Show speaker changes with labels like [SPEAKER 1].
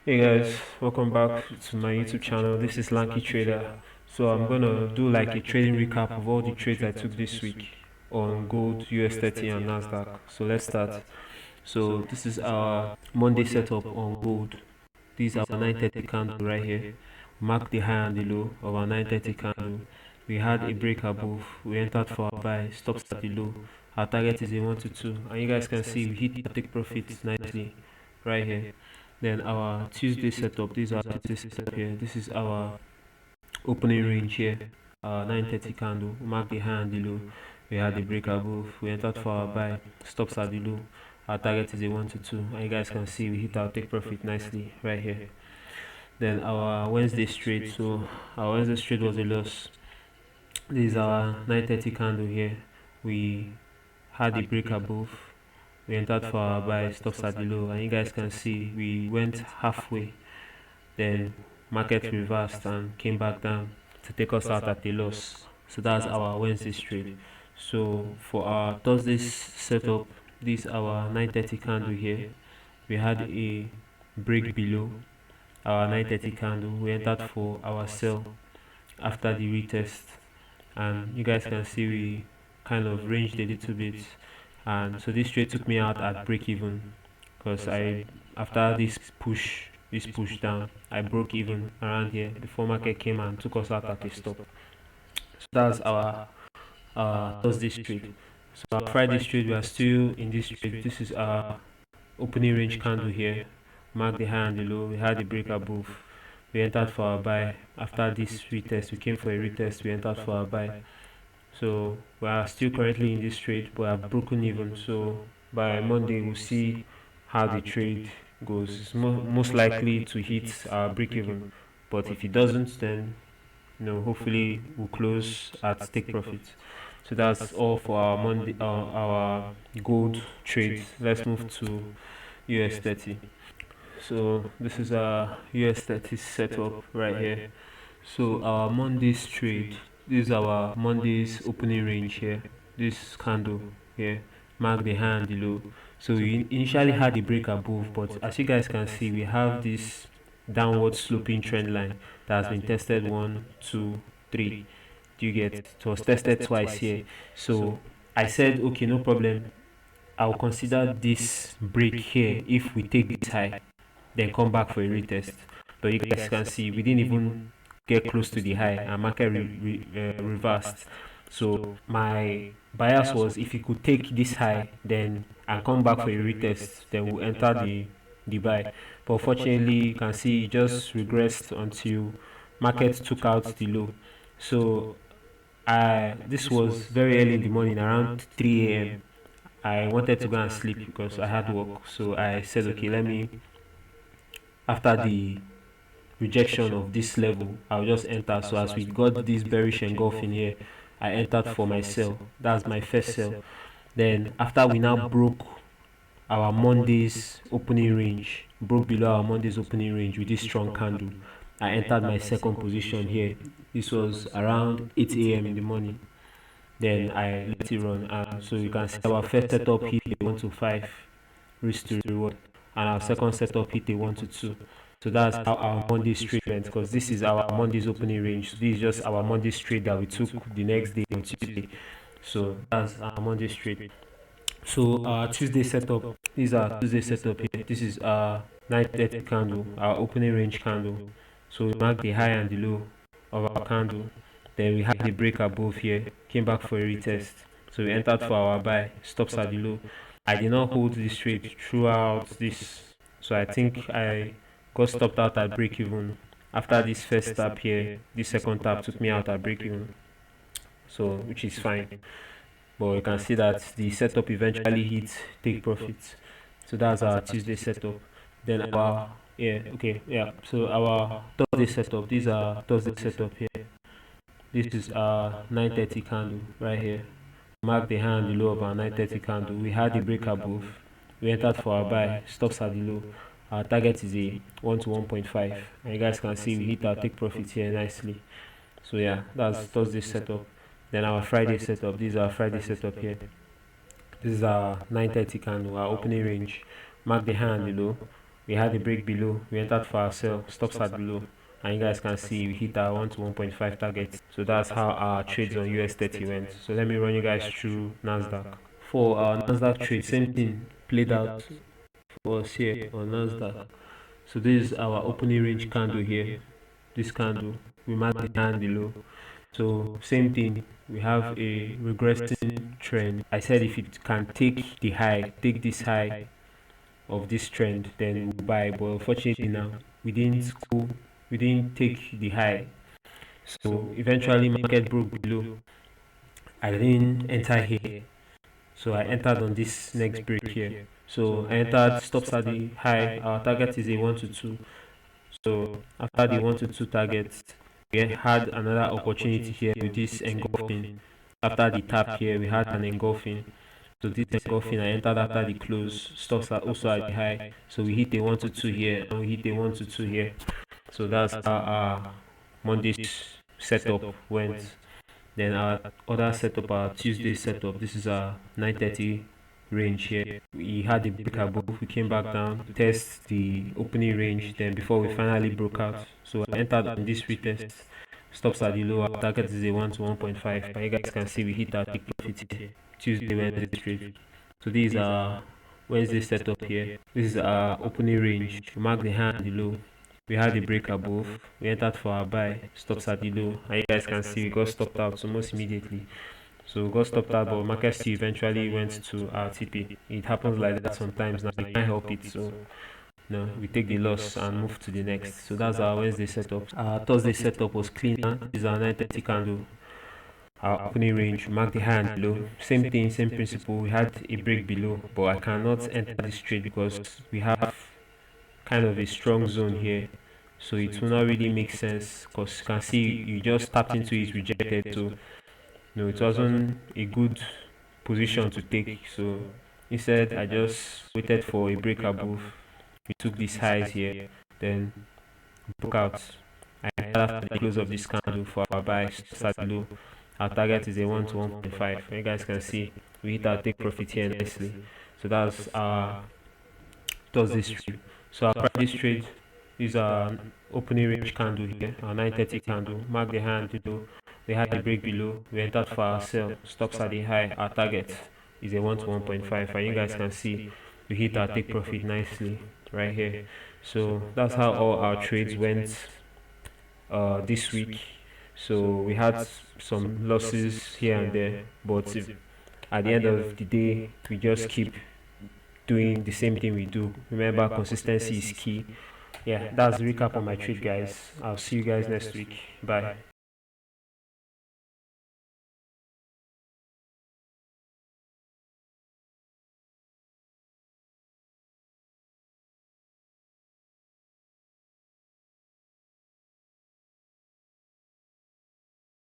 [SPEAKER 1] Hey guys, welcome back to my YouTube channel. This is Lanky Trader. So I'm gonna do like a trading recap of all the trades I took this week on gold, US30 and NASDAQ. So let's start. So this is our Monday setup on gold. These are our 930 candle right here. Mark the high and the low of our 930 candle. We had a break above. We entered for our buy, stops at the low. Our target is a 1 to 2, and you guys can see we hit the take profits nicely right here. Then our Tuesday setup, these are Tuesday setup here. This is our opening range here, our 930 candle. Mark the high and the low. We had a break above. We entered for our buy, stops at the low. Our target is a 1 to 2, and you guys can see we hit our take profit nicely right here. Then our Wednesday trade, so our Wednesday trade was a loss. This is our 930 candle here. We had a break above. We entered for our buy, stops at the low, and you guys can see we went halfway, then market reversed and came back down to take us out at a loss. So that's our Wednesday trade. So for our Thursday's setup, this is our 930 candle here. We had a break below our 930 candle. We entered for our sell after the retest, and you guys can see we kind of ranged a little bit, and so this trade took me out at break even because I after this push down, I broke even around here before market came and took us out at a stop. So that's our Thursday trade. So our Friday trade, we are still in this trade. This is our opening range candle here. Mark the high and the low. We had a break above. We entered for our buy. After this retest, we came for a retest. We entered for our buy. So we are still currently in this trade, but I've broken even. So by Monday, we'll see how the trade goes. It's most likely to hit our break even, but if it doesn't, then hopefully we'll close at take profit. So that's all for our Monday, our gold trade. Let's move to US30. So this is our US30 setup right here. So our Monday's trade, this is our Monday's opening range here. This candle here, mark the high and the low. So we initially had a break above, but as you guys can see, we have this downward sloping trend line that has been tested 1, 2, 3. Do you get? It was tested twice here. So I said, okay, no problem. I'll consider this break here if we take this high, then come back for a retest. But you guys can see we didn't even get close to the high, and market reversed. So my bias was if you could take this high then and come back for a retest, then we'll enter the buy. But unfortunately, you can see it just regressed until market took out the low. So this was very early in the morning, around 3 a.m. I wanted to go and sleep because I had work. So I said, okay, let me, after the rejection of this level, I'll just enter. So as we got this bearish engulfing here, I entered for my sell. That's my first sell. Then after we now broke our Monday's opening range, broke below our Monday's opening range with this strong candle, I entered my second position here. This was around 8 a.m. in the morning. Then I let it run, and so you can see our first setup hit a 1 to 5 risk to reward, and our second setup hit a 1 to 2. So that's how our Monday's trade went, because this is our Monday's opening range. So this is just our Monday's trade that we took the next day on Tuesday. So that's our Monday's trade. So our Tuesday setup, these are Tuesday setup here. This is our 930 candle, our opening range candle. So we mark the high and the low of our candle. Then we had the break above here, came back for a retest. So we entered for our buy, stops at the low. I did not hold this trade throughout this. So I think I got stopped out at break even. After this first tap here, this second tap took me out at break even. So which is fine. But you can see that the setup eventually hits take profits. So that's our Tuesday setup. Then our so our Thursday setup, these are Thursday setup here. This is our 930 candle right here. Mark the high and the low of our 930 candle. We had the break above. We entered for our buy, stops at the low. Our target is a 1 to 1.5, and you guys can see we hit our take profit here nicely. So yeah, that's Thursday setup. Then our Friday setup, this is our Friday setup here. This is our 930 candle, our opening range. Mark the high and the low we had a break below, we entered for our sell, stop start below, and you guys can see we hit our 1 to 1.5 target. So that's how our trades on US30 went. So let me run you guys through NASDAQ. For our NASDAQ trade, same thing played out for us here on NASDAQ. So this is our opening range candle here. This candle, we marked the hand below. So same thing, we have a regressing trend. I said if it can take the high, take this high of this trend, then we'll buy. But unfortunately now we didn't take the high. So eventually market broke below. I didn't enter here. So I entered on this next break here. So I entered stops at the high. Our target is a 1 to 2. So after the 1 to 2 target, we had another opportunity here with this engulfing. After the tap here, we had an engulfing. So this engulfing, I entered after the close. Stocks are also at the high. So we hit a 1 to 2 here and we hit a 1 to 2 here. So that's how our Monday's setup went. Then our other setup, our Tuesday setup, this is our 930 range here. We had a break above, we came back down, test the opening range, then before we finally broke out. So I entered on this retest, stops at the low, our target is a 1 to 1.5, and you guys can see we hit our take profit here, Tuesday, Wednesday trade. So these are Wednesday setup here. This is our opening range, we mark the high and the low. We had a break above, we entered for our buy, stops at the low, and you guys can see we got stopped out almost immediately. So we got stopped out, but market still eventually went to our TP. It happens like that sometimes, now we can't help it. So no, we take the loss and move to the next. So that's our Wednesday setup. Our Thursday setup was cleaner. This is our 930 candle. Our opening range, mark the high and low. Same thing, same principle. We had a break below, but I cannot enter this trade because we have kind of a strong zone here. So it will not really make sense because you can see you just tapped into it, rejected. So no, it wasn't a good position to take. So instead, I just waited for a break above. We took these highs here, then broke out. I entered after the close of this candle for our buy, start low. Our target is a 1 to 1.5. You guys can see we hit our take profit here nicely. So that's our Thursday trade. So our Friday trade is our opening range candle here, our 930 candle. Mark the high and the low. We had a break below. We entered for our sell. Stops at the high. Our target is a 1 to 1.5. And you guys can see we hit our take profit nicely right here. So that's how all our trades went this week. So we had some losses here and there, but at the end of the day, we just keep doing the same thing we do. Remember, consistency is key. Yeah, that's the recap on my trade, guys. I'll see you guys next week. Bye.